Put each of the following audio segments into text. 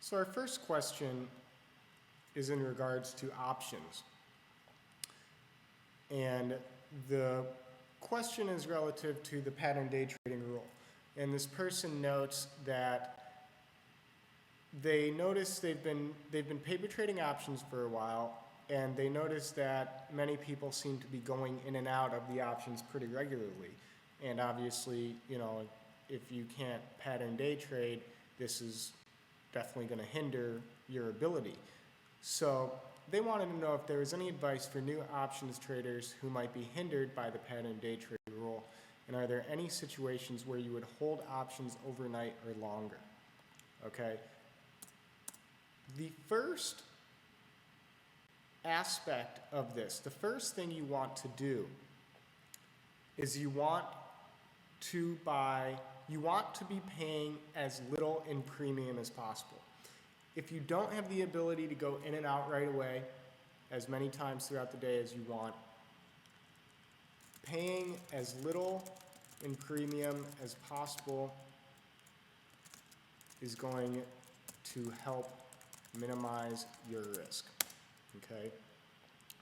So our first question is in regards to options. And the question is relative to the pattern day trading rule. And this person notes that they notice they've been paper trading options for a while, and they notice that many people seem to be going in and out of the options pretty regularly. And obviously, you know, if you can't pattern day trade, this is definitely going to hinder your ability. So they wanted to know if there was any advice for new options traders who might be hindered by the pattern day trade rule, and are there any situations where you would hold options overnight or longer? Okay. The first aspect of this, the first thing you want to do is you want to be paying as little in premium as possible. If you don't have the ability to go in and out right away as many times throughout the day as you want, paying as little in premium as possible is going to help minimize your risk. Okay?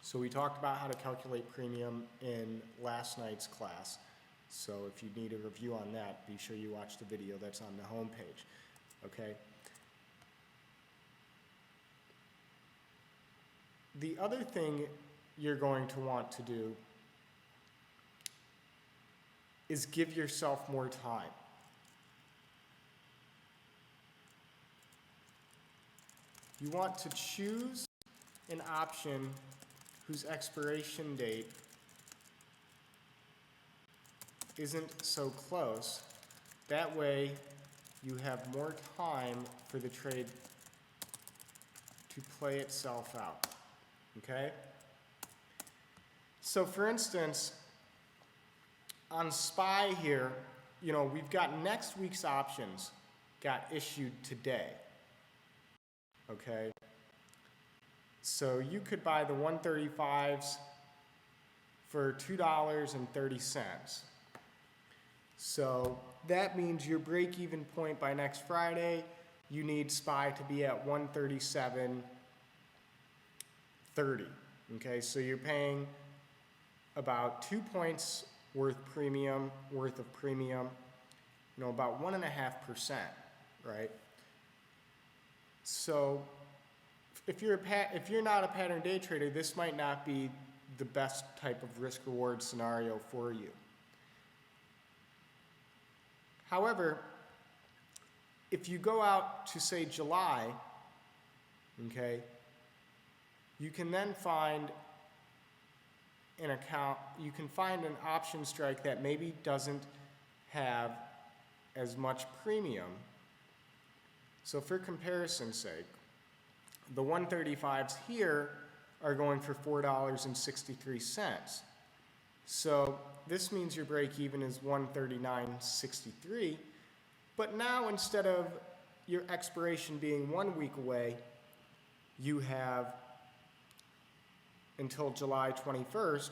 So we talked about how to calculate premium in last night's class. So if you need a review on that, be sure you watch the video that's on the home page. Okay? The other thing you're going to want to do is give yourself more time. You want to choose an option whose expiration date isn't so close. That way you have more time for the trade to play itself out. Okay? So for instance, on SPY here, you know, we've got next week's options got issued today. Okay? So you could buy the 135s for $2.30. So that means your break-even point by next Friday, you need SPY to be at 137.30. Okay, so you're paying about 2 points worth of premium, you know, about 1.5%, right? So if you're not a pattern day trader, this might not be the best type of risk-reward scenario for you. However, if you go out to, say, July, okay, you can then find an account, you can find an option strike that maybe doesn't have as much premium. So for comparison's sake, the 135s here are going for $4.63. So this means your break even is $139.63. But now instead of your expiration being 1 week away, you have until July 21st,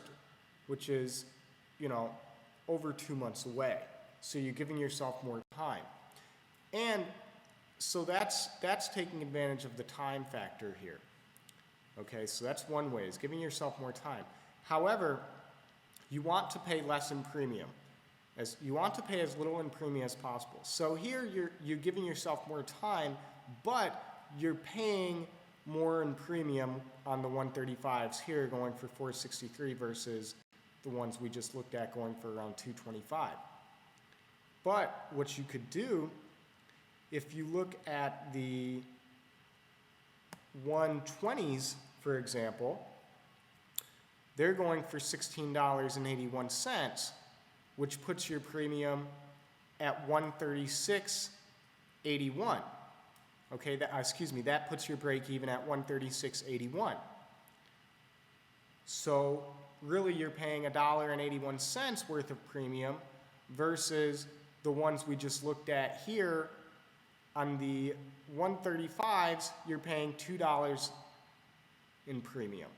which is, you know, over 2 months away. So you're giving yourself more time. And so that's taking advantage of the time factor here. Okay, so that's one way, is giving yourself more time. However, you want to pay less in premium. You want to pay as little in premium as possible. So here you're giving yourself more time, but you're paying more in premium on the 135s here, going for $4.63 versus the ones we just looked at going for around $2.25. But what you could do, if you look at the 120s, for example, they're going for $16.81, which puts your premium at $136.81. Okay, that puts your break even at $136.81. So really you're paying $1.81 worth of premium versus the ones we just looked at here. On the 135s, you're paying $2 in premium.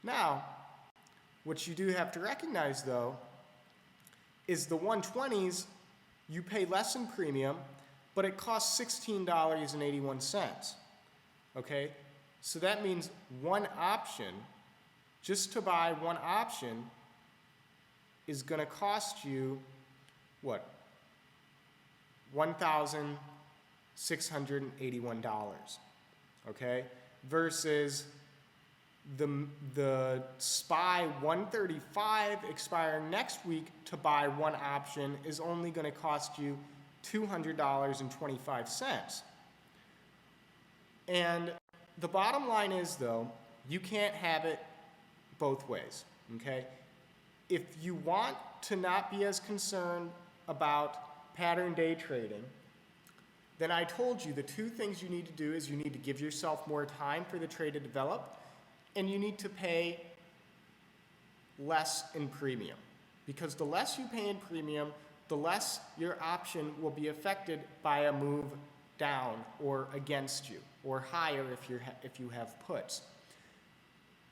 Now, what you do have to recognize though is the 120s, you pay less in premium, but it costs $16.81. Okay, so that means one option, just to buy one option, is going to cost you what? $1,681. Okay, versus the SPY 135 expiring next week to buy one option is only going to cost you $200.25. And the bottom line is, though, you can't have it both ways, okay? If you want to not be as concerned about pattern day trading, then I told you the two things you need to do is you need to give yourself more time for the trade to develop, and you need to pay less in premium. Because the less you pay in premium, the less your option will be affected by a move down or against you, or higher if you have puts.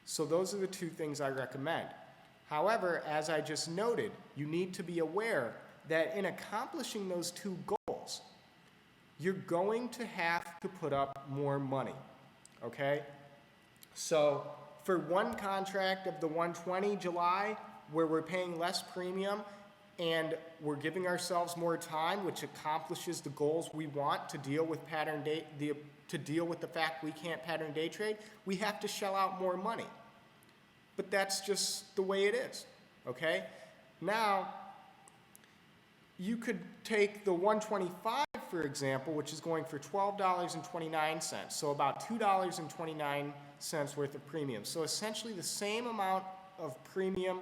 So those are the two things I recommend. However, as I just noted, you need to be aware that in accomplishing those two goals, you're going to have to put up more money, okay? So for one contract of the 120 July, where we're paying less premium and we're giving ourselves more time, which accomplishes the goals we want to deal with to deal with the fact we can't pattern day trade, we have to shell out more money. But that's just the way it is, okay? Now, you could take the 125, for example, which is going for $12.29, so about $2.29 worth of premium. So essentially the same amount of premium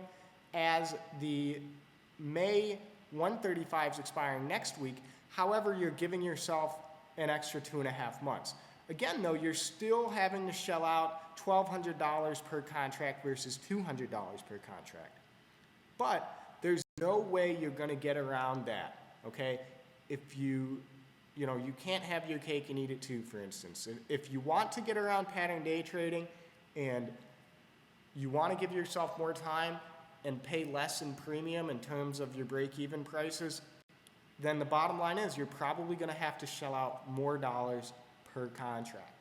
as the May 135s expiring next week. However, you're giving yourself an extra 2.5 months. Again, though, you're still having to shell out $1,200 per contract versus $200 per contract. But there's no way you're going to get around that, okay? If you can't have your cake and eat it too, for instance. If you want to get around pattern day trading and you want to give yourself more time and pay less in premium in terms of your break-even prices, then the bottom line is you're probably going to have to shell out more dollars per contract,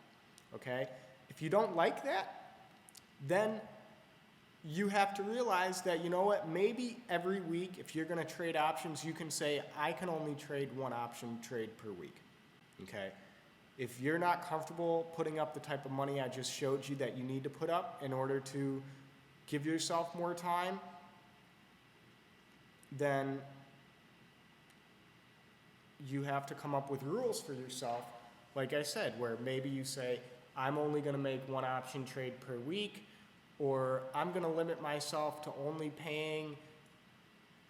okay? If you don't like that, then you have to realize that, you know what, maybe every week, if you're going to trade options, you can say, I can only trade one option trade per week, okay? If you're not comfortable putting up the type of money I just showed you that you need to put up in order to give yourself more time, then you have to come up with rules for yourself, like I said, where maybe you say, I'm only going to make one option trade per week, or I'm going to limit myself to only paying,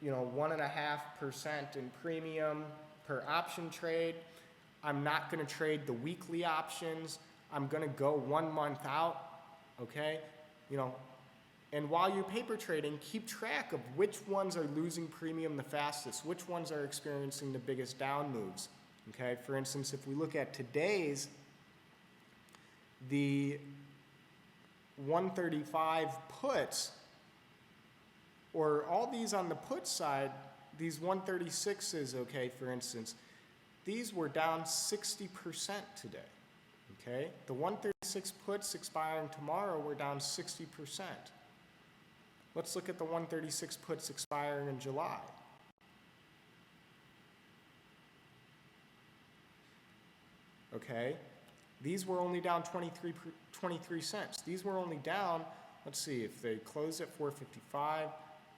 1.5% in premium per option trade. I'm not going to trade the weekly options. I'm going to go 1 month out, okay? And while you're paper trading, keep track of which ones are losing premium the fastest, which ones are experiencing the biggest down moves, okay? For instance, if we look at today's, the 135 puts, or all these on the put side, these 136s, okay, for instance, these were down 60% today, okay? The 136 puts expiring tomorrow were down 60%. Let's look at the 136 puts expiring in July. Okay, these were only down 23 cents. These were only down, let's see, if they closed at 455,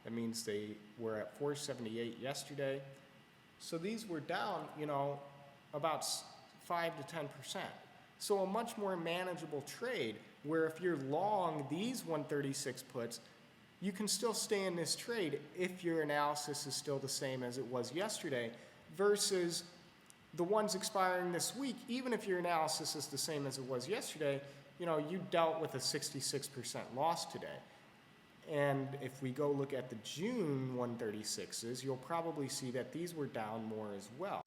that means they were at 478 yesterday. So these were down, about 5 to 10%. So a much more manageable trade, where if you're long these 136 puts, you can still stay in this trade if your analysis is still the same as it was yesterday, versus the ones expiring this week. Even if your analysis is the same as it was yesterday, you dealt with a 66% loss today. And if we go look at the June 136s, you'll probably see that these were down more as well.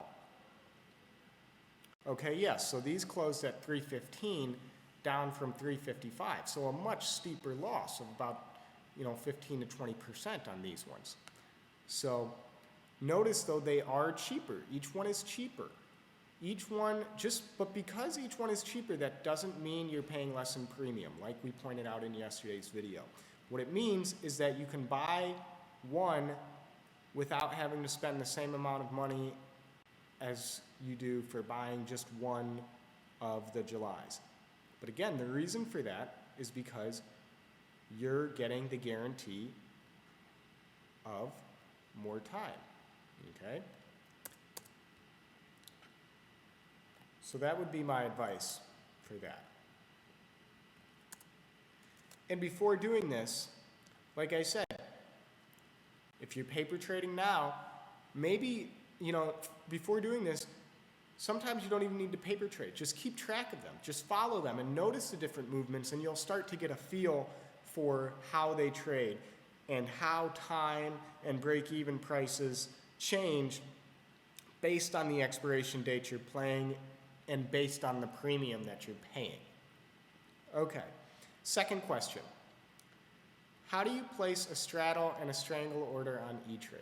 Okay, yes, so these closed at 315, down from 355. So a much steeper loss of about 15 to 20% on these ones. So notice, though, they are cheaper. Each one is cheaper. Each one, but because each one is cheaper, that doesn't mean you're paying less in premium, like we pointed out in yesterday's video. What it means is that you can buy one without having to spend the same amount of money as you do for buying just one of the Julys. But again, the reason for that is because you're getting the guarantee of more time, okay? So that would be my advice for that. And before doing this, like I said, if you're paper trading now, maybe, before doing this, sometimes you don't even need to paper trade. Just keep track of them. Just follow them and notice the different movements, and you'll start to get a feel for how they trade and how time and break-even prices change based on the expiration date you're playing and based on the premium that you're paying. Okay, second question. How do you place a straddle and a strangle order on E-Trade?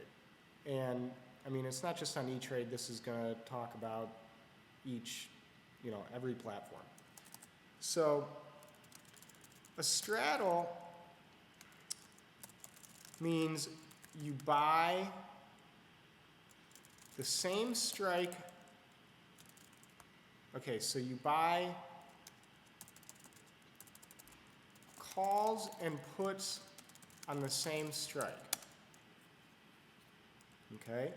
And it's not just on E-Trade, this is gonna talk about every platform. So a straddle means you buy the same strike. Okay, so you buy calls and puts on the same strike. Okay?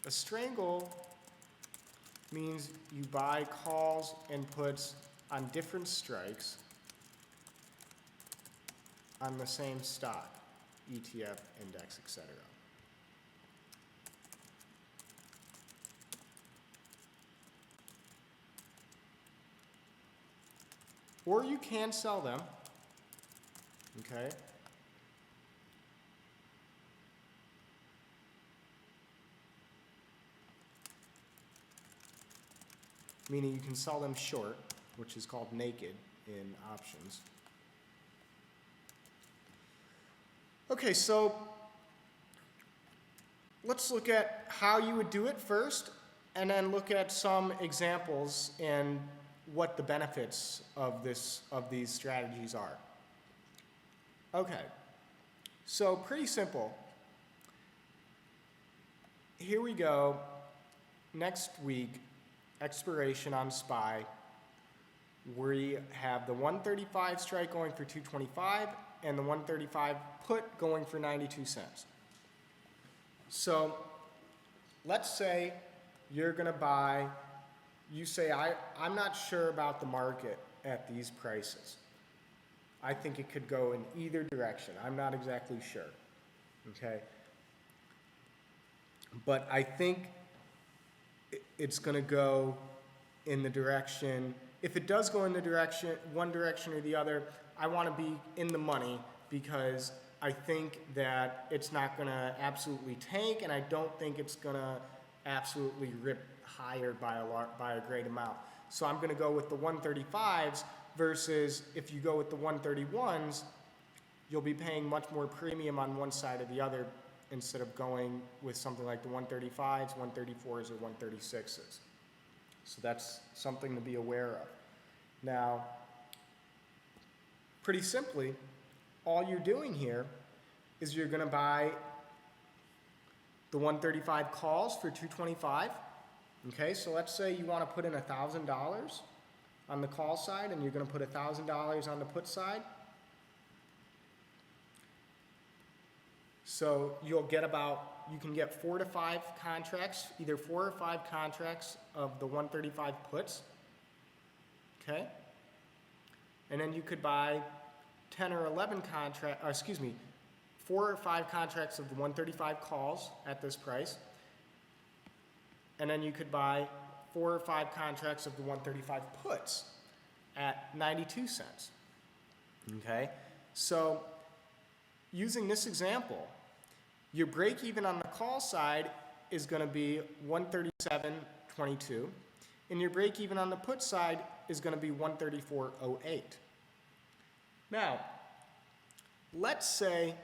A strangle means you buy calls and puts on different strikes on the same stock, ETF, index, etc. Or you can sell them, okay? Meaning you can sell them short, which is called naked in options. Okay, so let's look at how you would do it first, and then look at some examples and what the benefits of these strategies are. Okay, so pretty simple. Here we go. Next week, expiration on SPY. We have the 135 strike going for 225 and the 135 put going for 92 cents. So let's say you're going to buy, you say, I'm not sure about the market at these prices. I think it could go in either direction. I'm not exactly sure, okay? But I think it's going to go in the direction, if it does go in the direction, one direction or the other, I want to be in the money because I think that it's not going to absolutely tank, and I don't think it's going to absolutely rip higher by a great amount. So I'm going to go with the 135s versus if you go with the 131s, you'll be paying much more premium on one side or the other instead of going with something like the 135s, 134s, or 136s. So that's something to be aware of. Now, pretty simply, all you're doing here is you're going to buy the 135 calls for 225. Okay, so let's say you want to put in $1,000 on the call side, and you're going to put $1,000 on the put side. So you can get 4 to 5 contracts, either 4 or 5 contracts of the 135 puts, okay? And then you could buy 4 or 5 contracts of the 135 calls at this price. And then you could buy 4 or 5 contracts of the 135 puts at 92 cents, okay? So using this example, your break even on the call side is going to be 137.22, and your break even on the put side is going to be 134.08. Now, let's say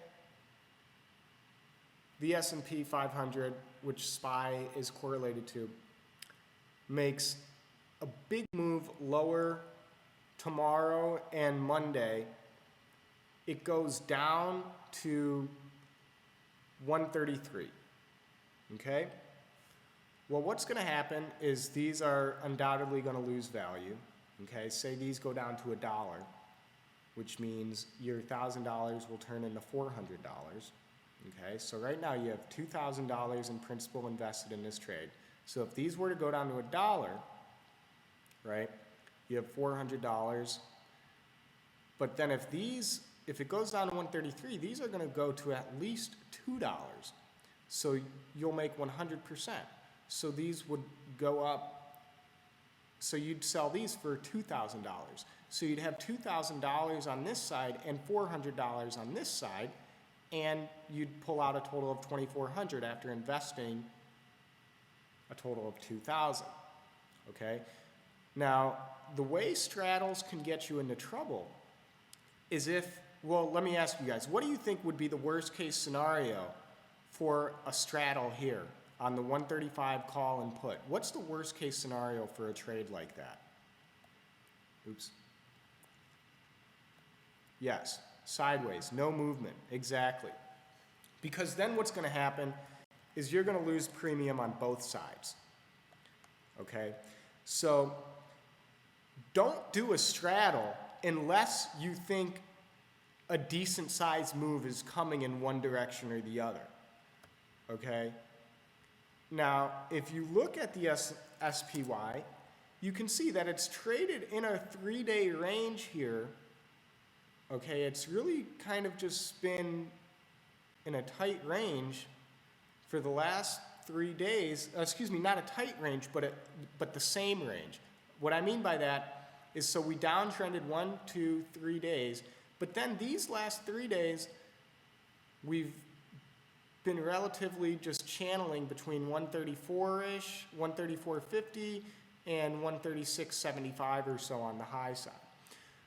the S&P 500, which SPY is correlated to, makes a big move lower tomorrow and Monday, it goes down to 133, okay? Well, what's going to happen is these are undoubtedly going to lose value, okay? Say these go down to $1, which means your $1,000 will turn into $400, okay? So right now you have $2,000 in principal invested in this trade. So if these were to go down to $1, right, you have $400. But then if it goes down to 133, these are going to go to at least $2. So you'll make 100%. So these would go up, so you'd sell these for $2,000. So you'd have $2,000 on this side and $400 on this side, and you'd pull out a total of $2,400 after investing a total of $2,000, okay? Now, the way straddles can get you into trouble is if, well, let me ask you guys, what do you think would be the worst case scenario for a straddle here on the 135 call and put? What's the worst case scenario for a trade like that? Oops. Yes, sideways, no movement, exactly. Because then what's going to happen is you're going to lose premium on both sides, okay? So don't do a straddle unless you think a decent sized move is coming in one direction or the other, okay? Now, if you look at the SPY, you can see that it's traded in a 3-day range here, okay? It's really kind of just been in a tight range for the last 3 days, excuse me, not a tight range, but the same range. What I mean by that is, so we downtrended 1, 2, 3 days, but then these last 3 days, we've been relatively just channeling between 134-ish, 134.50, and 136.75 or so on the high side.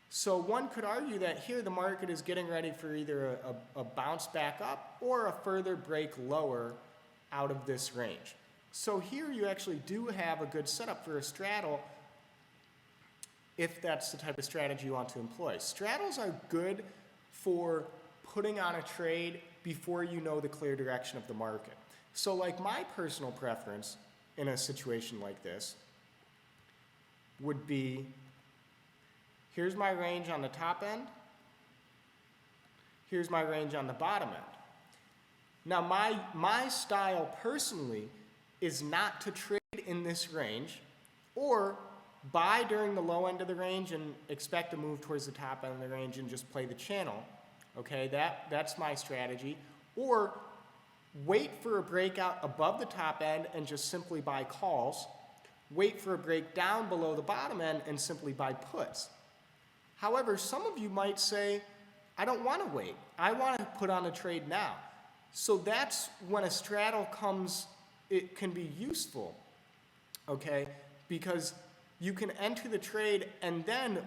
So one could argue that here the market is getting ready for either a bounce back up or a further break lower out of this range. So here you actually do have a good setup for a straddle if that's the type of strategy you want to employ. Straddles are good for putting on a trade before you know the clear direction of the market. So like my personal preference in a situation like this would be, here's my range on the top end, here's my range on the bottom end. Now my style personally is not to trade in this range or buy during the low end of the range and expect to move towards the top end of the range and just play the channel. Okay, that's my strategy. Or wait for a breakout above the top end and just simply buy calls. Wait for a break down below the bottom end and simply buy puts. However, some of you might say, I don't want to wait. I want to put on a trade now. So that's when a straddle comes, it can be useful, okay? Because you can enter the trade and then,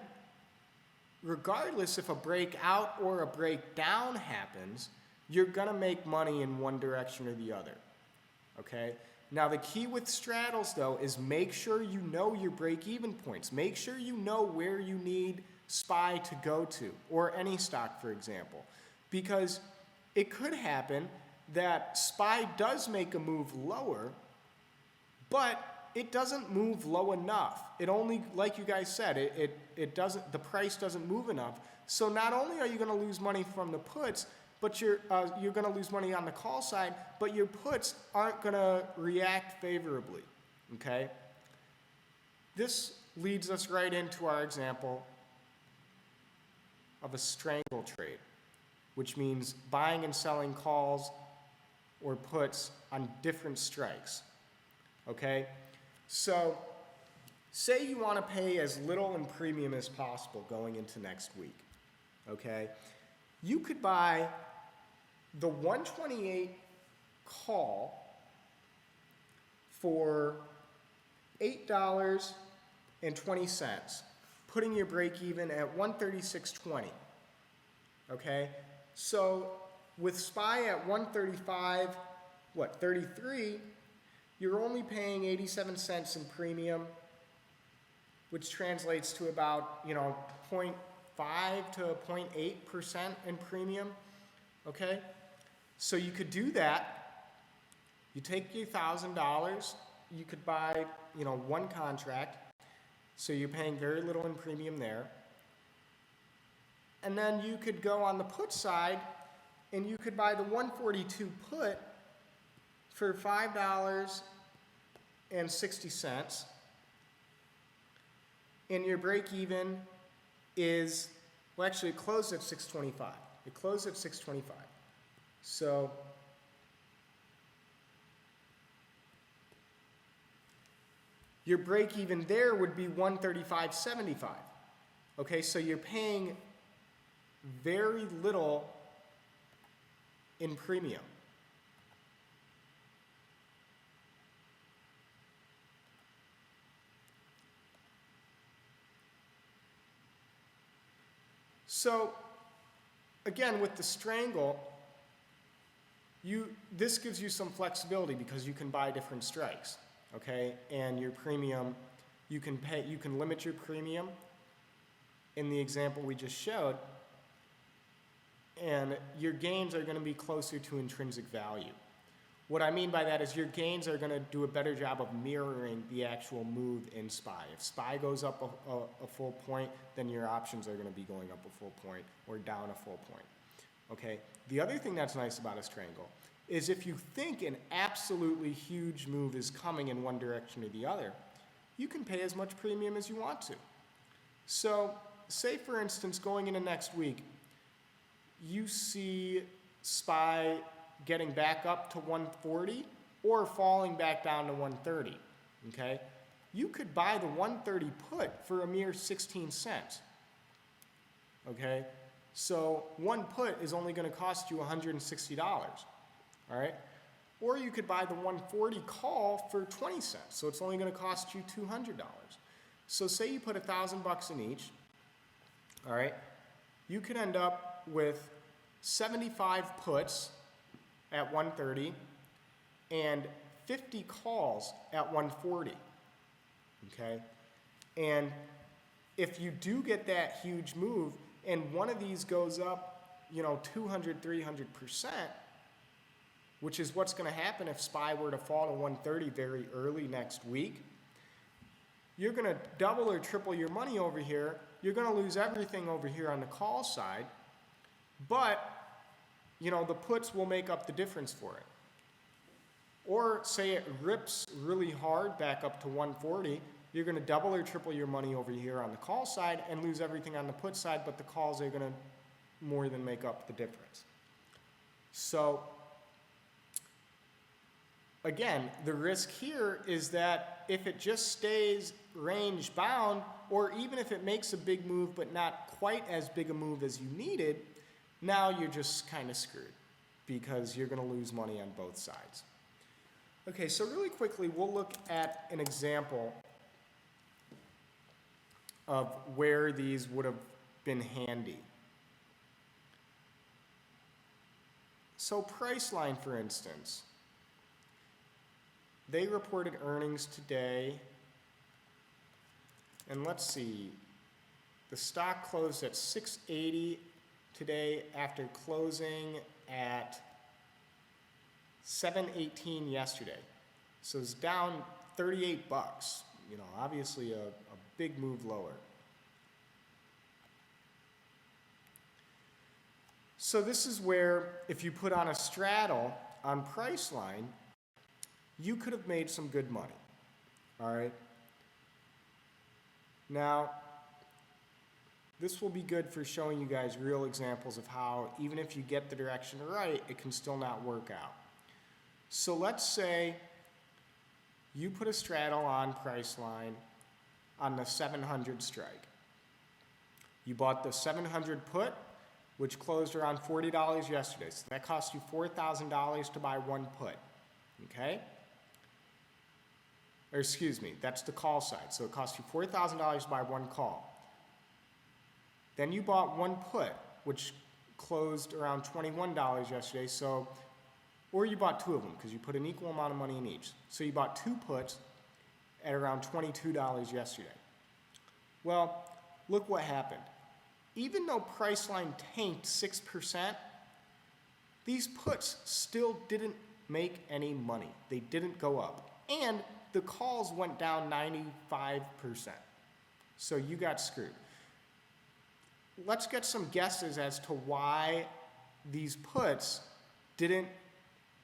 regardless if a breakout or a breakdown happens, you're gonna make money in one direction or the other, okay? Now the key with straddles though is make sure you know your break-even points. Make sure you know where you need SPY to go to, or any stock for example. Because it could happen that SPY does make a move lower, but it doesn't move low enough. It only, like you guys said, it doesn't, the price doesn't move enough. So not only are you gonna lose money from the puts, but you're gonna lose money on the call side, but your puts aren't gonna react favorably, okay? This leads us right into our example of a strangle trade, which means buying and selling calls or puts on different strikes, okay? So say you want to pay as little in premium as possible going into next week, okay? You could buy the 128 call for $8.20, putting your break even at 136.20, okay? So with SPY at 135, 33, you're only paying 87 cents in premium, which translates to about, 0.5 to 0.8% in premium, okay? So you could do that. You take your $1,000, you could buy, one contract, so you're paying very little in premium there. And then you could go on the put side, and you could buy the 142 put for $5.60. And your break even is, well, actually it closed at 625. It closed at 625. So your break even there would be 135.75. Okay, so you're paying very little in premium. So again, with the strangle, this gives you some flexibility because you can buy different strikes, okay? And your premium, you can limit your premium in the example we just showed, and your gains are going to be closer to intrinsic value. What I mean by that is your gains are going to do a better job of mirroring the actual move in SPY. If SPY goes up a full point, then your options are going to be going up a full point or down a full point. Okay? The other thing that's nice about a strangle is if you think an absolutely huge move is coming in one direction or the other, you can pay as much premium as you want to. So, say for instance, going into next week, you see SPY getting back up to 140 or falling back down to 130, okay? You could buy the 130 put for a mere 16 cents, okay? So one put is only going to cost you $160, all right? Or you could buy the 140 call for 20 cents, so it's only going to cost you $200. So say you put $1,000 in each, all right? You could end up with 75 puts at 130 and 50 calls at 140, okay? And if you do get that huge move and one of these goes up, 200, 300%, which is what's going to happen if SPY were to fall to 130 very early next week, you're going to double or triple your money over here. You're going to lose everything over here on the call side, but the puts will make up the difference for it. Or say it rips really hard back up to 140, you're going to double or triple your money over here on the call side and lose everything on the put side, but the calls are going to more than make up the difference. So again, the risk here is that if it just stays range bound, or even if it makes a big move but not quite as big a move as you needed, now you're just kind of screwed because you're going to lose money on both sides. Okay, so really quickly, we'll look at an example of where these would have been handy. So Priceline, for instance, they reported earnings today, and let's see, the stock closed at 680 today after closing at 718 yesterday. So it's down 38 bucks. Obviously a big move lower. So this is where if you put on a straddle on Priceline, you could have made some good money. All right. Now, this will be good for showing you guys real examples of how, even if you get the direction right, it can still not work out. So let's say you put a straddle on Priceline on the 700 strike. You bought the 700 put, which closed around $40 yesterday. So that cost you $4,000 to buy one put, okay? Or excuse me, that's the call side. So it cost you $4,000 to buy one call. Then you bought one put, which closed around $21 yesterday. So Or you bought two of them because you put an equal amount of money in each. So you bought two puts at around $22 yesterday. Well, look what happened. Even though Priceline tanked 6%, these puts still didn't make any money. They didn't go up. And the calls went down 95%. So you got screwed. Let's get some guesses as to why these puts didn't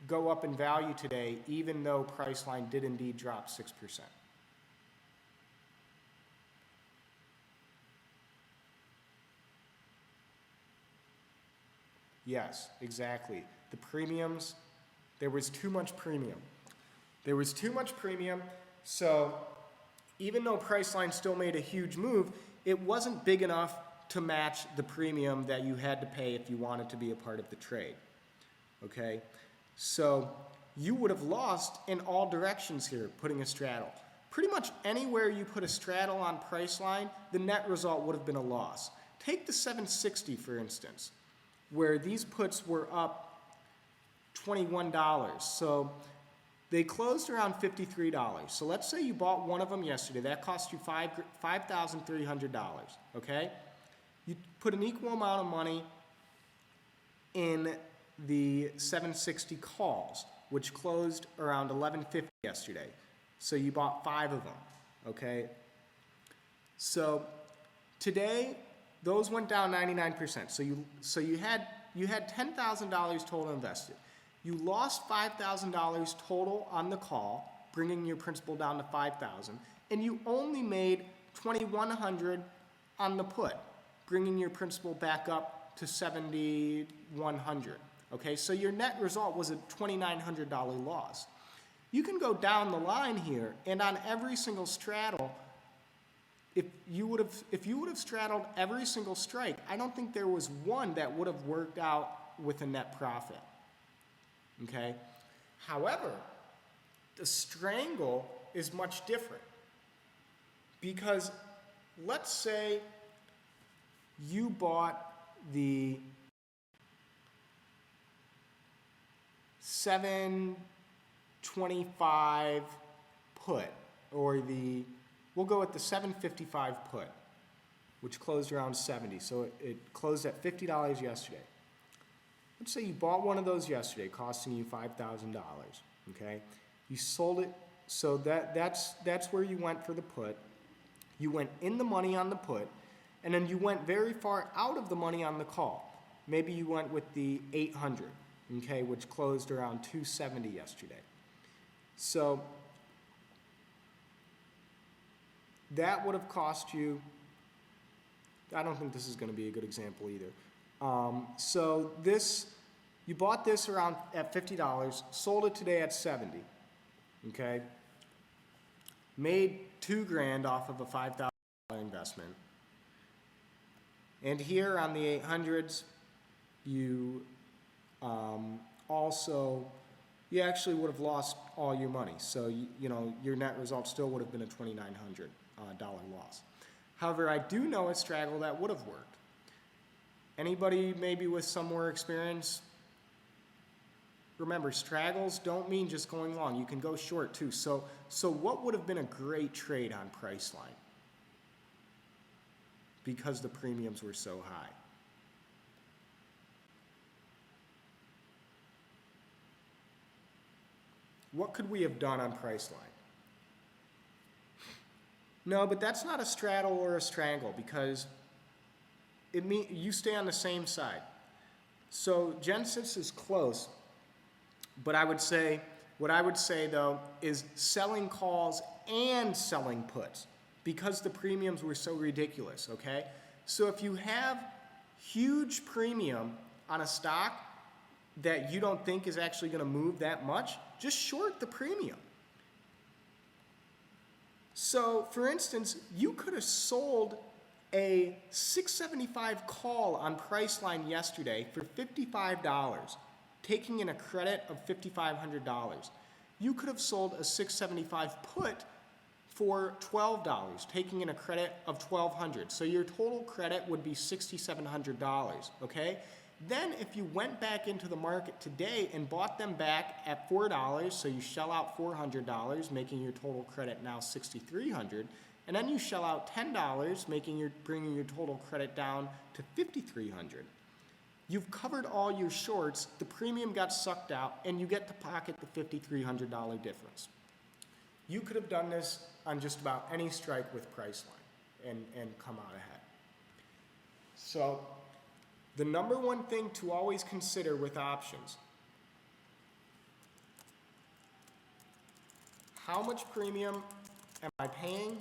go up in value today, even though Priceline did indeed drop 6%. Yes, exactly. The premiums, there was too much premium. There was too much premium, so even though Priceline still made a huge move, it wasn't big enough to match the premium that you had to pay if you wanted to be a part of the trade. Okay? So you would have lost in all directions here putting a straddle. Pretty much anywhere you put a straddle on Priceline, the net result would have been a loss. Take the 760, for instance, where these puts were up $21. So they closed around $53. So let's say you bought one of them yesterday. That cost you $5,300, okay? You put an equal amount of money in the 760 calls, which closed around $11.50 yesterday. So you bought 5 of them, okay? So today, those went down 99%. So you had $10,000 total invested. You lost $5,000 total on the call, bringing your principal down to $5,000, and you only made $2,100 on the put, bringing your principal back up to $7,100. Okay, so your net result was a $2,900 loss. You can go down the line here, and on every single straddle, if you would have straddled every single strike, I don't think there was one that would have worked out with a net profit. Okay? However, the strangle is much different. Because let's say you bought the 725 put, or we'll go with the 755 put, which closed around 70. So it closed at $50 yesterday. Let's say you bought one of those yesterday, costing you $5,000, okay? You sold it, so that's where you went for the put. You went in the money on the put, and then you went very far out of the money on the call. Maybe you went with the 800, okay, which closed around 270 yesterday. So that would have cost you, I don't think this is going to be a good example either. So you bought this around at $50, sold it today at 70, okay? Made $2,000 off of a $5,000 investment. And here on the 800s, you actually would have lost all your money. So, your net result still would have been a $2,900 loss. However, I do know a straddle that would have worked. Anybody maybe with some more experience? Remember, straggles don't mean just going long. You can go short too. So what would have been a great trade on Priceline? Because the premiums were so high. What could we have done on Priceline? No, but that's not a straddle or a strangle, because you stay on the same side. So Genesis is close, but what I would say though is selling calls and selling puts, because the premiums were so ridiculous, okay? So if you have huge premium on a stock that you don't think is actually going to move that much, just short the premium. So, for instance, you could have sold a 675 call on Priceline yesterday for $55, taking in a credit of $5,500. You could have sold a 675 put for $12, taking in a credit of $1,200. So your total credit would be $6,700, okay? Then if you went back into the market today and bought them back at $4, so you shell out $400, making your total credit now $6,300, and then you shell out $10, bringing your total credit down to $5,300. You've covered all your shorts, the premium got sucked out, and you get to pocket the $5,300 difference. You could have done this on just about any strike with Priceline and come out ahead. So the number one thing to always consider with options: how much premium am I paying?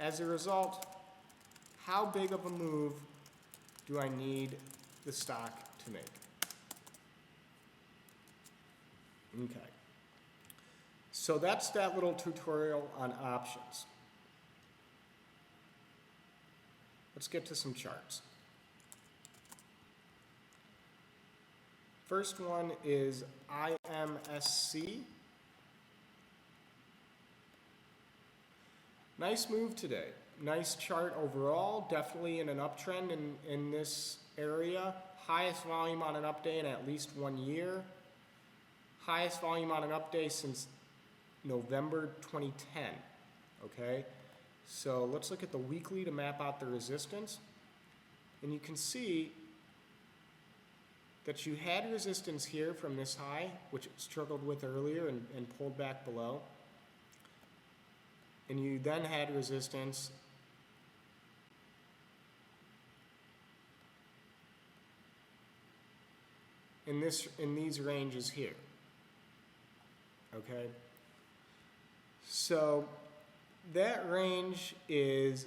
As a result, how big of a move do I need the stock to make? Okay. So that's that little tutorial on options. Let's get to some charts. First one is IMSC. Nice move today. Nice chart overall, definitely in an uptrend in this area. Highest volume on an up day in at least 1 year. Highest volume on an up day since November 2010, okay? So let's look at the weekly to map out the resistance. And you can see that you had resistance here from this high, which it struggled with earlier and pulled back below. And you then had resistance in these ranges here. Okay? So that range is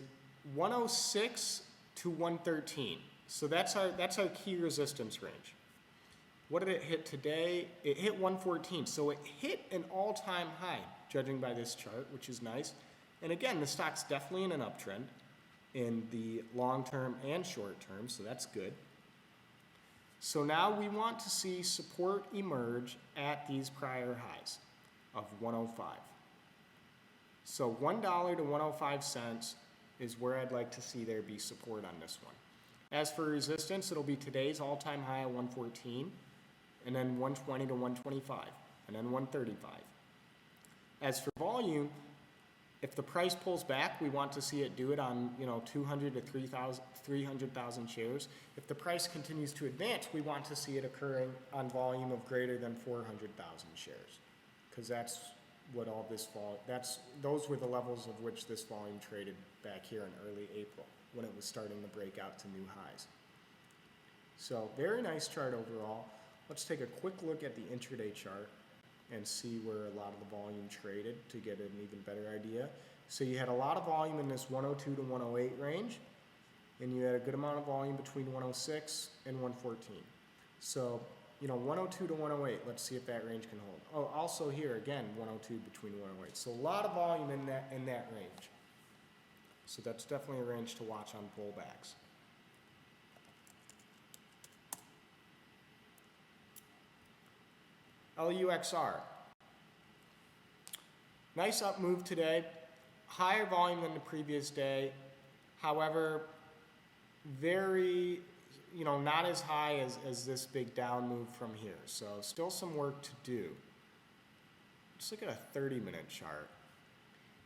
106 to 113. So that's our key resistance range. What did it hit today? It hit 114. So it hit an all-time high, judging by this chart, which is nice. And again, the stock's definitely in an uptrend in the long term and short term, so that's good. So now we want to see support emerge at these prior highs of 105. So $1 to 105 cents is where I'd like to see there be support on this one. As for resistance, it'll be today's all-time high of 114, and then 120 to 125, and then 135. As for volume, if the price pulls back, we want to see it do it on 200 to 300,000 shares. If the price continues to advance, we want to see it occurring on volume of greater than 400,000 shares, because that's what all this those were the levels of which this volume traded back here in early April when it was starting to break out to new highs. So very nice chart overall. Let's take a quick look at the intraday chart and see where a lot of the volume traded to get an even better idea. So you had a lot of volume in this 102 to 108 range, and you had a good amount of volume between 106 and 114. So 102 to 108, let's see if that range can hold. Oh, also here, again, 102 between 108. So a lot of volume in that range. So that's definitely a range to watch on pullbacks. LUXR. Nice up move today. Higher volume than the previous day. However, very, not as high as this big down move from here. So still some work to do. Let's look at a 30-minute chart.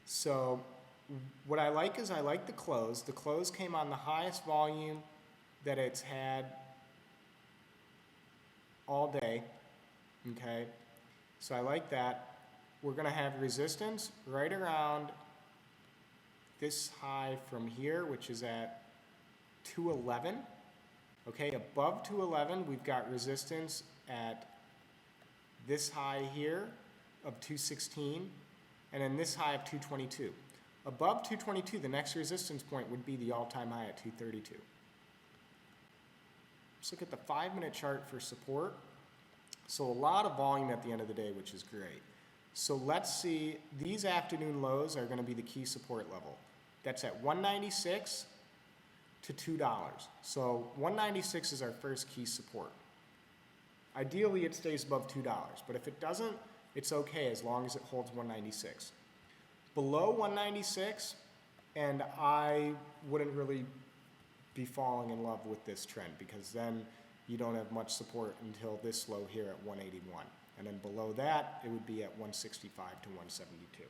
So what I like is I like the close. The close came on the highest volume that it's had all day. Okay, so I like that. We're going to have resistance right around this high from here, which is at 211. Okay, above 211, we've got resistance at this high here of 216, and then this high of 222. Above 222, the next resistance point would be the all-time high at 232. Let's look at the 5-minute chart for support. So a lot of volume at the end of the day, which is great. So let's see, these afternoon lows are going to be the key support level. That's at 196 to $2. So 196 is our first key support. Ideally, it stays above $2, but if it doesn't, it's okay as long as it holds 196. Below 196, and I wouldn't really be falling in love with this trend, because then you don't have much support until this low here at 181. And then below that, it would be at 165 to 172.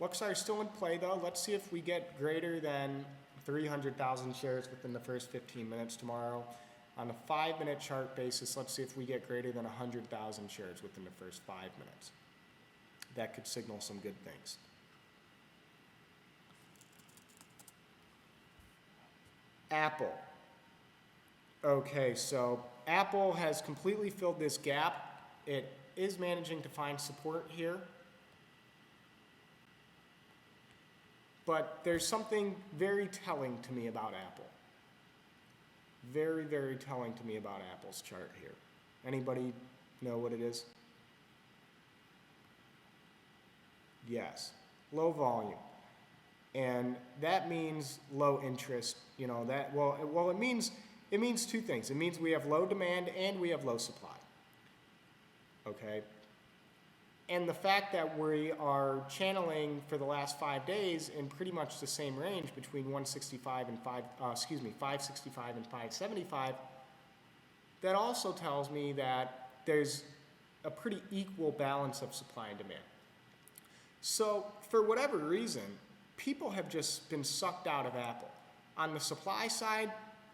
LUXR is still in play though. Let's see if we get greater than 300,000 shares within the first 15 minutes tomorrow. On a 5-minute chart basis, let's see if we get greater than 100,000 shares within the first 5 minutes. That could signal some good things. Apple. Okay, so Apple has completely filled this gap. It is managing to find support here. But there's something very telling to me about Apple. Very, very telling to me about Apple's chart here. Anybody know what it is? Yes, low volume. And that means low interest, you know, that, well, it means two things. It means we have low demand and we have low supply. Okay? And the fact that we are channeling for the last 5 days in pretty much the same range between 565 and 575, that also tells me that there's a pretty equal balance of supply and demand. So for whatever reason, people have just been sucked out of Apple. On the supply side,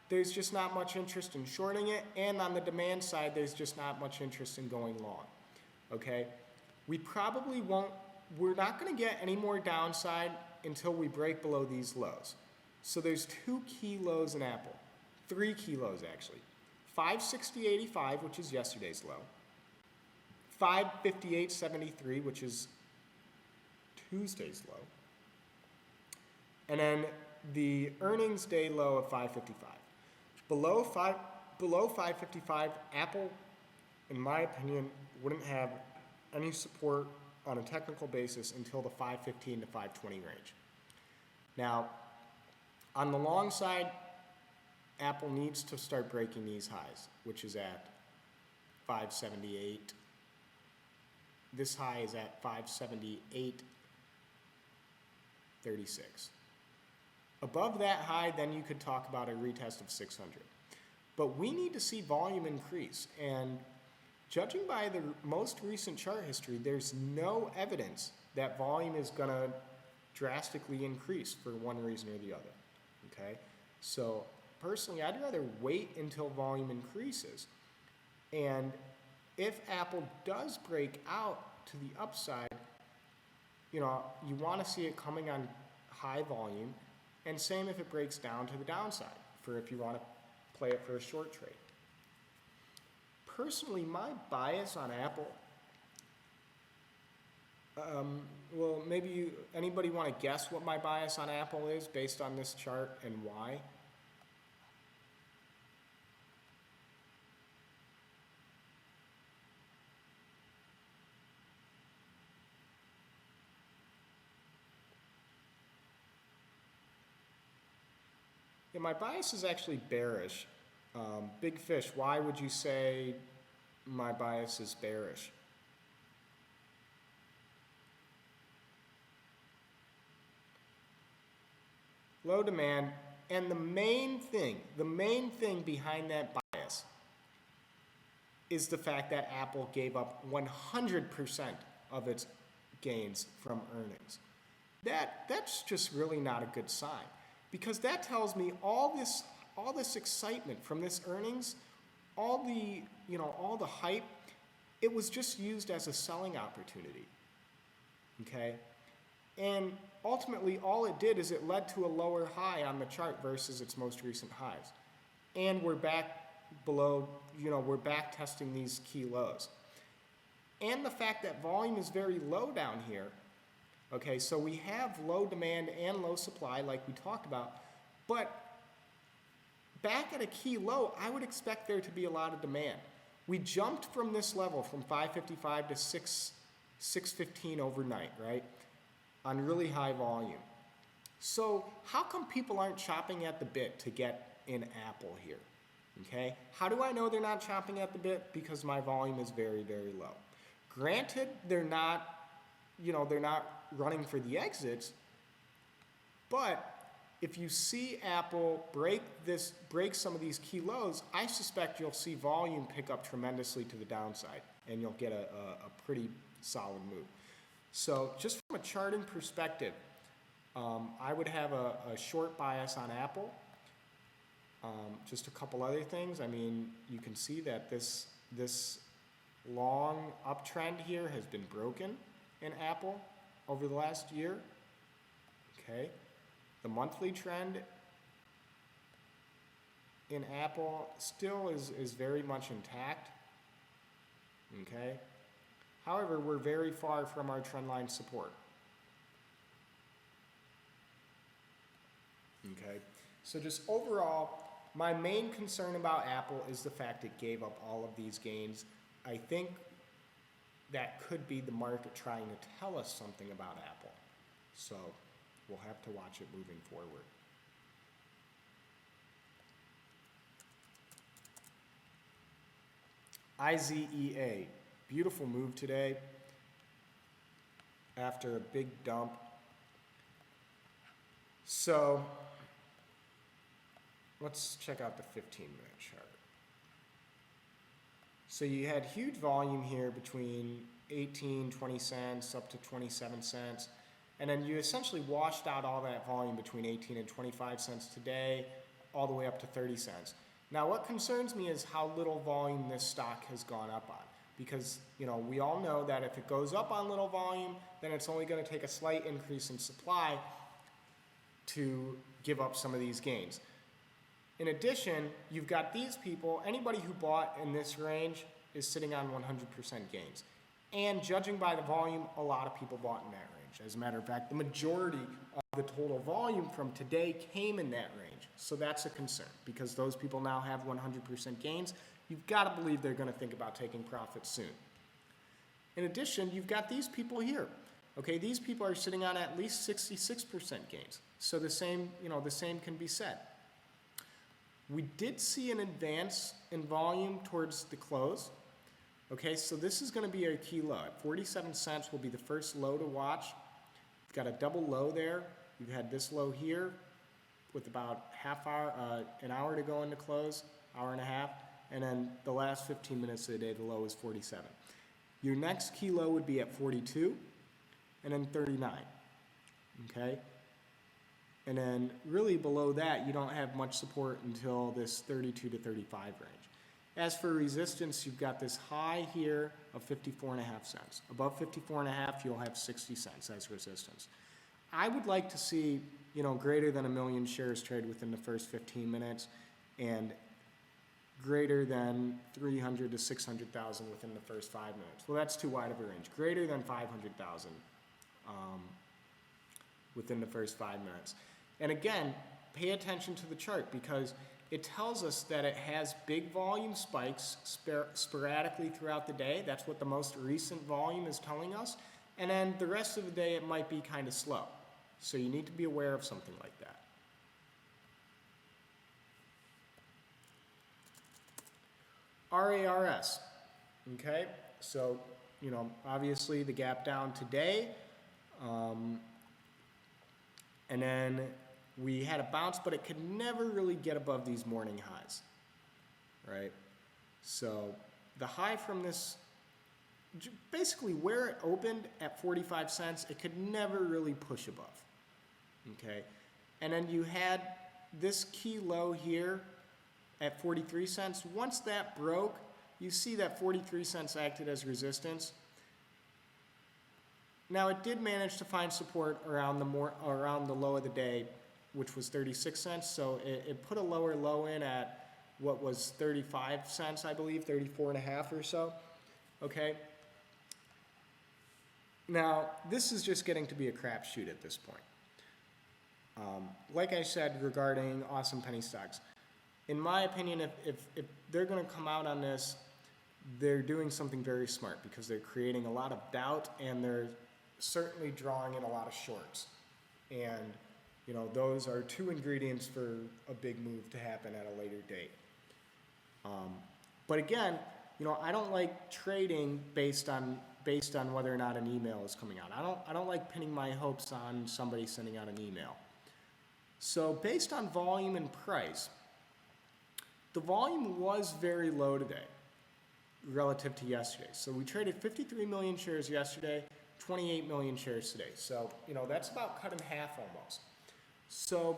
there's just not much interest in shorting it, and on the demand side, there's just not much interest in going long. Okay? We probably won't, we're not going to get any more downside until we break below these lows. So there's 2 key lows in Apple, 3 key lows actually. 560.85, which is yesterday's low. 558.73, which is Tuesday's low. And then the earnings day low of 555. Below 555, Apple, in my opinion, wouldn't have any support on a technical basis until the 515 to 520 range. Now, on the long side, Apple needs to start breaking these highs, which is at 578. This high is at 578.36. Above that high, then you could talk about a retest of 600. But we need to see volume increase, and judging by the most recent chart history, there's no evidence that volume is going to drastically increase for one reason or the other. Okay? So personally, I'd rather wait until volume increases. And if Apple does break out to the upside, you know, you want to see it coming on high volume, and same if it breaks down to the downside, for if you want to play it for a short trade. Personally, my bias on Apple, well, maybe anybody want to guess what my bias on Apple is based on this chart and why? Yeah, my bias is actually bearish. Big Fish, why would you say my bias is bearish? Low demand, and the main thing behind that bias is the fact that Apple gave up 100% of its gains from earnings. That's just really not a good sign, because that tells me all this excitement from this earnings, all the hype, it was just used as a selling opportunity. Okay? And ultimately all it did is it led to a lower high on the chart versus its most recent highs. And we're back below, we're back testing these key lows. And the fact that volume is very low down here. Okay, so we have low demand and low supply like we talked about, but back at a key low, I would expect there to be a lot of demand. We jumped from this level from 555 to 615 overnight, right? On really high volume. So how come people aren't chopping at the bit to get in Apple here? Okay? How do I know they're not chopping at the bit? Because my volume is very, very low. Granted, they're not running for the exits, but if you see Apple break some of these key lows, I suspect you'll see volume pick up tremendously to the downside, and you'll get a pretty solid move. So just from a charting perspective, I would have a short bias on Apple. Just a couple other things. I mean, you can see that this long uptrend here has been broken in Apple over the last year. Okay. The monthly trend in Apple still is very much intact. Okay. However, we're very far from our trend line support. Okay. So just overall, my main concern about Apple is the fact it gave up all of these gains. I think that could be the market trying to tell us something about Apple. So we'll have to watch it moving forward. IZEA, beautiful move today after a big dump. So let's check out the 15-minute chart. So you had huge volume here between 18, 20 cents up to 27 cents. And then you essentially washed out all that volume between 18 and 25 cents today, all the way up to 30 cents. Now, what concerns me is how little volume this stock has gone up on. Because, you know, we all know that if it goes up on little volume, then it's only going to take a slight increase in supply to give up some of these gains. In addition, you've got these people, anybody who bought in this range is sitting on 100% gains. And judging by the volume, a lot of people bought in that range. As a matter of fact, the majority of the total volume from today came in that range. So that's a concern because those people now have 100% gains. You've got to believe they're going to think about taking profits soon. In addition, you've got these people here. Okay, these people are sitting on at least 66% gains. So the same can be said. We did see an advance in volume towards the close. Okay, so this is going to be our key low. At 47 cents will be the first low to watch. We've got a double low there. We've had this low here with about an hour to go into close, hour and a half. And then the last 15 minutes of the day, the low is 47. Your next key low would be at 42 and then 39. Okay? And then really below that, you don't have much support until this 32 to 35 range. As for resistance, you've got this high here of 54.5 cents. Above 54.5, you'll have 60 cents as resistance. I would like to see, greater than 1 million shares trade within the first 15 minutes and greater than 300 to 600,000 within the first 5 minutes. Well, that's too wide of a range. Greater than 500,000 within the first 5 minutes. And again, pay attention to the chart because it tells us that it has big volume spikes sporadically throughout the day. That's what the most recent volume is telling us. And then the rest of the day, it might be kind of slow. So you need to be aware of something like that. RARS, okay? So, obviously the gap down today. And then we had a bounce, but it could never really get above these morning highs, right? So the high from this, basically where it opened at 45 cents, it could never really push above, okay? And then you had this key low here at 43 cents. Once that broke, you see that 43 cents acted as resistance. Now it did manage to find support around the low of the day, which was 36 cents. So it put a lower low in at what was 35 cents, I believe, 34.5 or so. Okay. Now this is just getting to be a crapshoot at this point. Like I said regarding awesome penny stocks, in my opinion, if they're going to come out on this, they're doing something very smart because they're creating a lot of doubt and they're certainly drawing in a lot of shorts. And, those are two ingredients for a big move to happen at a later date. But again, I don't like trading based on whether or not an email is coming out. I don't like pinning my hopes on somebody sending out an email. So based on volume and price, the volume was very low today relative to yesterday. So we traded 53 million shares yesterday, 28 million shares today. So, that's about cut in half almost. So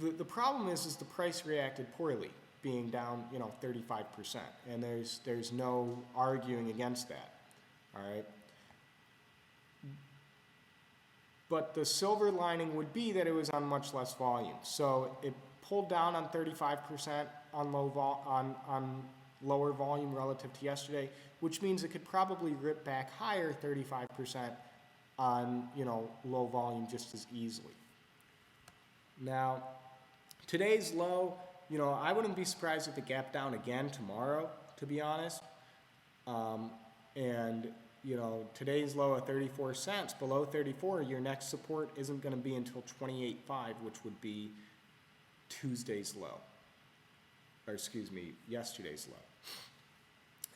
the problem is the price reacted poorly, being down, 35%. And there's no arguing against that. All right. But the silver lining would be that it was on much less volume. So it pulled down on 35% on on lower volume relative to yesterday, which means it could probably rip back higher 35% on, low volume just as easily. Now, today's low, I wouldn't be surprised if it gapped down again tomorrow, to be honest. Today's low at 34 cents, below 34, your next support isn't going to be until 28.5, which would be yesterday's low.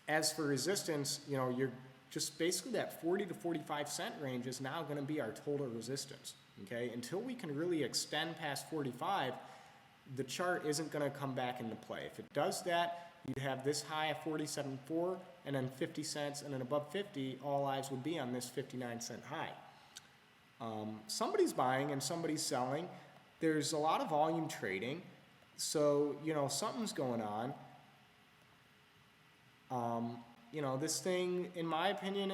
As for resistance, you're just basically that 40 to 45 cent range is now going to be our total resistance, okay? Until we can really extend past 45, the chart isn't going to come back into play. If it does that, you'd have this high of 47.4 and then 50 cents, and then above 50, all eyes would be on this 59-cent high. Somebody's buying and somebody's selling. There's a lot of volume trading, so, something's going on. This thing, in my opinion,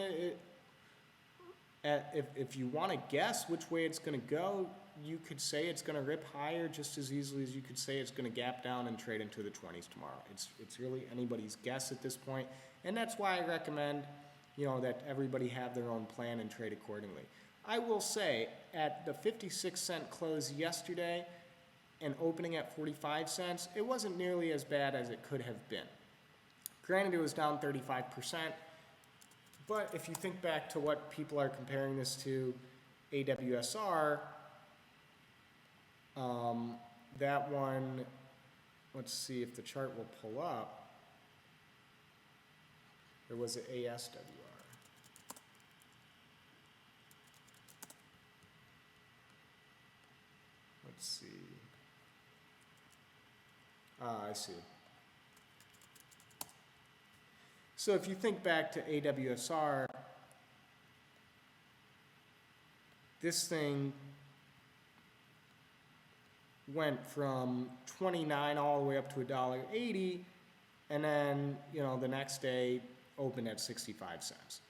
if you want to guess which way it's going to go, you could say it's going to rip higher just as easily as you could say it's going to gap down and trade into the 20s tomorrow. It's really anybody's guess at this point, and that's why I recommend, that everybody have their own plan and trade accordingly. I will say, at the 56-cent close yesterday and opening at 45 cents, it wasn't nearly as bad as it could have been. Granted, it was down 35%, but if you think back to what people are comparing this to, AWSR, that one, let's see if the chart will pull up. There was an ASWR. Let's see. I see. So if you think back to AWSR, this thing went from 29 all the way up to $1.80, and then, the next day opened at 65 cents.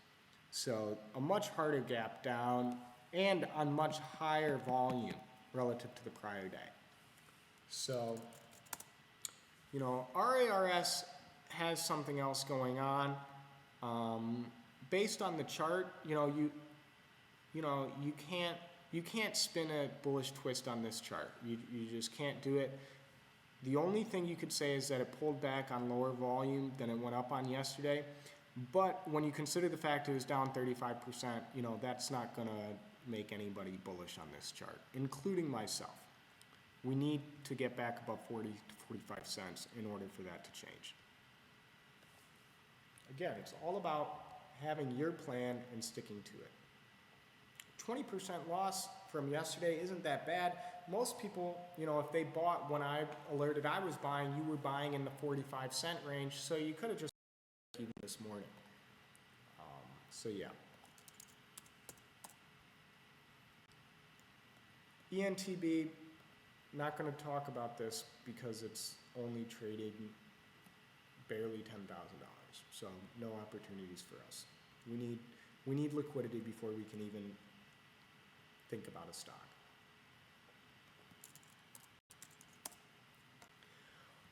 So a much harder gap down and on much higher volume relative to the prior day. So, RARS has something else going on. Based on the chart, you can't spin a bullish twist on this chart. You just can't do it. The only thing you could say is that it pulled back on lower volume than it went up on yesterday. But when you consider the fact it was down 35%, that's not going to make anybody bullish on this chart, including myself. We need to get back above 40 to 45 cents in order for that to change. Again, it's all about having your plan and sticking to it. 20% loss from yesterday isn't that bad. Most people, if they bought when I alerted I was buying, you were buying in the 45-cent range, so you could have just even this morning. So yeah. ENTB, not going to talk about this because it's only trading barely $10,000. So no opportunities for us. We need liquidity before we can even think about a stock.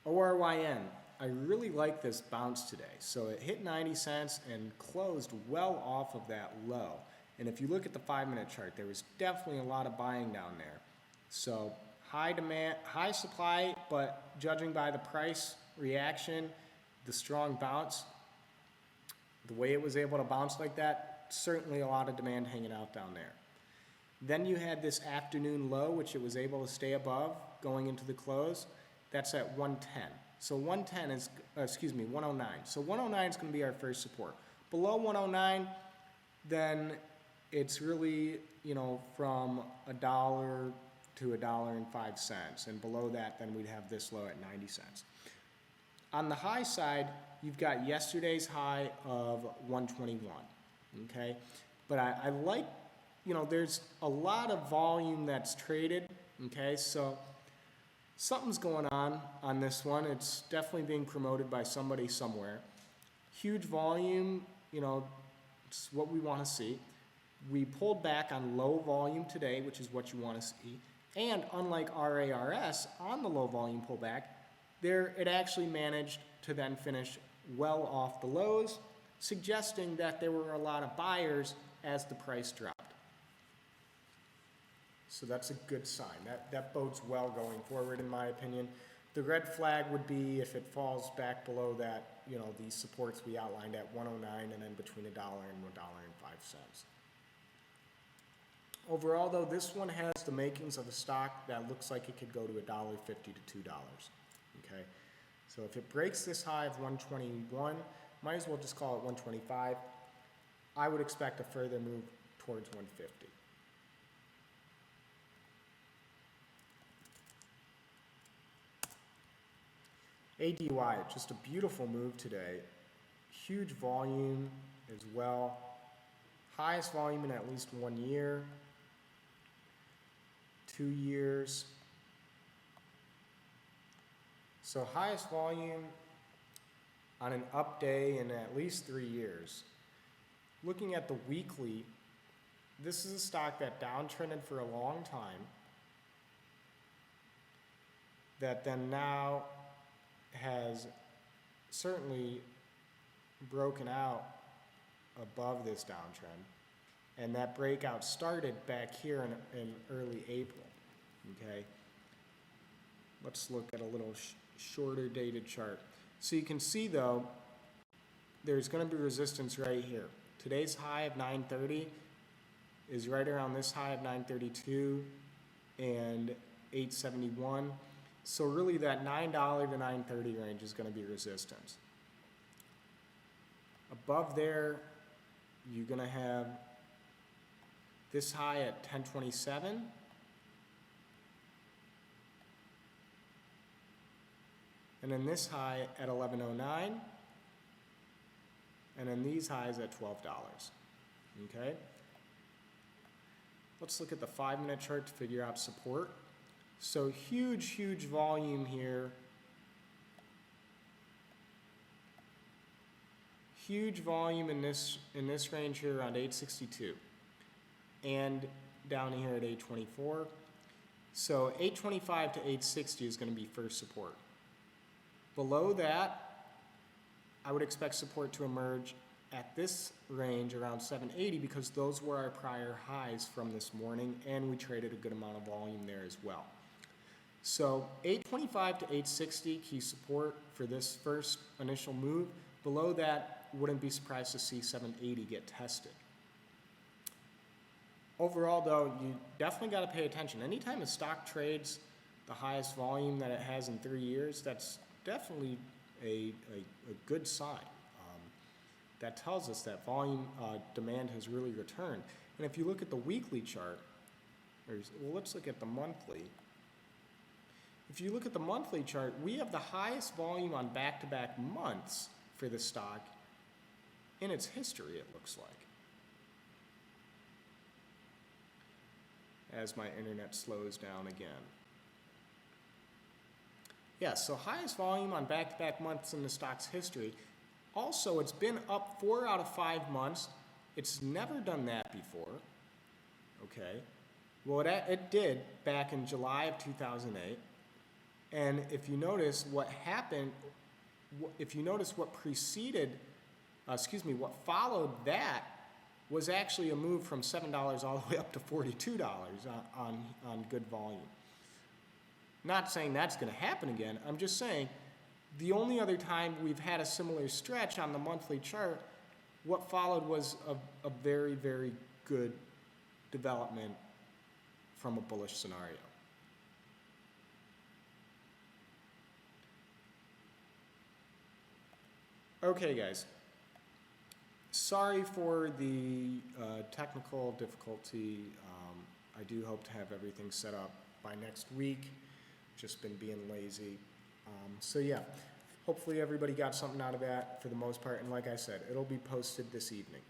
ORYN, I really like this bounce today. So it hit 90 cents and closed well off of that low. And if you look at the 5-minute chart, there was definitely a lot of buying down there. So high demand, high supply, but judging by the price reaction, the strong bounce, the way it was able to bounce like that, certainly a lot of demand hanging out down there. Then you had this afternoon low, which it was able to stay above going into the close. That's at 110. So 110 is, 109. So 109 is going to be our first support. Below 109, then it's really, from $1.30 to $1.05, and below that, then we'd have this low at 90 cents. On the high side, you've got yesterday's high of 121, okay? But I like, you know, there's a lot of volume that's traded, okay? So something's going on this one. It's definitely being promoted by somebody somewhere. Huge volume, you know, it's what we want to see. We pulled back on low volume today, which is what you want to see. And unlike RARS, on the low volume pullback, it actually managed to then finish well off the lows, suggesting that there were a lot of buyers as the price dropped. So that's a good sign. That bodes well going forward, in my opinion. The red flag would be if it falls back below that, you know, these supports we outlined at 109 and then between $1 and $1.05. Overall, though, this one has the makings of a stock that looks like it could go to $1.50 to $2. Okay, so if it breaks this high of 121, might as well just call it 125. I would expect a further move towards 150. ADY, just a beautiful move today. Huge volume as well. Highest volume in at least 1 year, 2 years. So highest volume on an up day in at least 3 years. Looking at the weekly, this is a stock that downtrended for a long time, that then now has certainly broken out above this downtrend, and that breakout started back here in early April. Okay, let's look at a little shorter dated chart. So you can see, though, there's going to be resistance right here. Today's high of 930 is right around this high of 932 and 871. So really that $9 to $9.30 range is going to be resistance. Above there, you're going to have this high at 1027. And then this high at 1109. And then these highs at $12. Okay? Let's look at the 5-minute chart to figure out support. So huge volume here. Huge volume in this range here around 862. And down here at 824. So 825 to 860 is going to be first support. Below that, I would expect support to emerge at this range around 780 because those were our prior highs from this morning, and we traded a good amount of volume there as well. So 825 to 860 key support for this first initial move. Below that, wouldn't be surprised to see 780 get tested. Overall, though, you definitely got to pay attention. Anytime a stock trades the highest volume that it has in 3 years, that's definitely a good sign. That tells us that volume demand has really returned. And if you look at the weekly chart, well, let's look at the monthly. If you look at the monthly chart, we have the highest volume on back-to-back months for the stock in its history, it looks like. As my internet slows down again. Yeah, so highest volume on back-to-back months in the stock's history. Also, it's been up 4 out of 5 months. It's never done that before. Okay. Well, it did back in July of 2008. And if you notice what happened, if you notice what preceded, what followed that was actually a move from $7 all the way up to $42 on good volume. Not saying that's going to happen again. I'm just saying the only other time we've had a similar stretch on the monthly chart, what followed was a very, very good development from a bullish scenario. Okay, guys. Sorry for the technical difficulty. I do hope to have everything set up by next week. Just been being lazy. So yeah, hopefully everybody got something out of that for the most part. And like I said, it'll be posted this evening.